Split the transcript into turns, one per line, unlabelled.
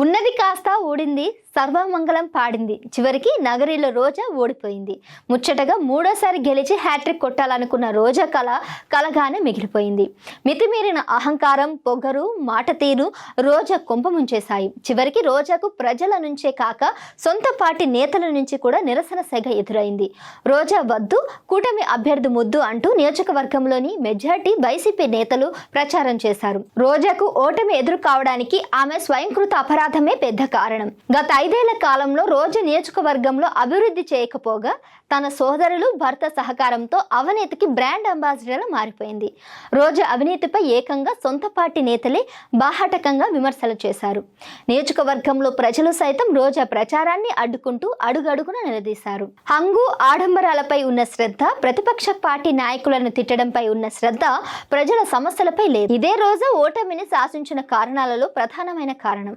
ఉన్నది కాస్త ఊడింది, సర్వమంగళం పాడింది. చివరికి నగరిలో రోజా ఓడిపోయింది. ముచ్చటగా మూడోసారి గెలిచి హ్యాట్రిక్ కొట్టాలనుకున్న రోజా కలగానే మిగిలిపోయింది. మితిమీరిన అహంకారం, పొగరు, మాట తీరు రోజా కొంపముంచేశాయి. చివరికి రోజాకు ప్రజల నుంచే కాక సొంత పార్టీ నేతల నుంచి కూడా నిరసన సెగ ఎదురైంది. రోజా వద్దు, కూటమి అభ్యర్థి ముద్దు అంటూ నియోజకవర్గంలోని మెజార్టీ వైసీపీ నేతలు ప్రచారం చేశారు. రోజాకు ఓటమి ఎదురు కావడానికి ఆమె స్వయంకృత అపరాధమే పెద్ద కారణం. గత 5 ఏళ్ల కాలంలో రోజా నియోజకవర్గంలో అభివృద్ధి చేయకపోగా తన సోదరులు, భర్త సహకారంతో అవినీతికి బ్రాండ్ అంబాసిడర్ మారిపోయింది. రోజా అవినీతిపై ఏకంగా సొంత పార్టీ నేతలే బాహాటకంగా విమర్శలు చేశారు. నియోజకవర్గంలో ప్రజలు సైతం రోజా ప్రచారాన్ని అడ్డుకుంటూ అడుగడుగున నిలదీశారు. హంగు, ఆడంబరాలపై ఉన్న శ్రద్ధ, ప్రతిపక్ష పార్టీ నాయకులను తిట్టడంపై ఉన్న శ్రద్ధ ప్రజల సమస్యలపై లేదు. ఇదే రోజా ఓటమిని శాసించిన కారణాలలో ప్రధానమైన కారణం.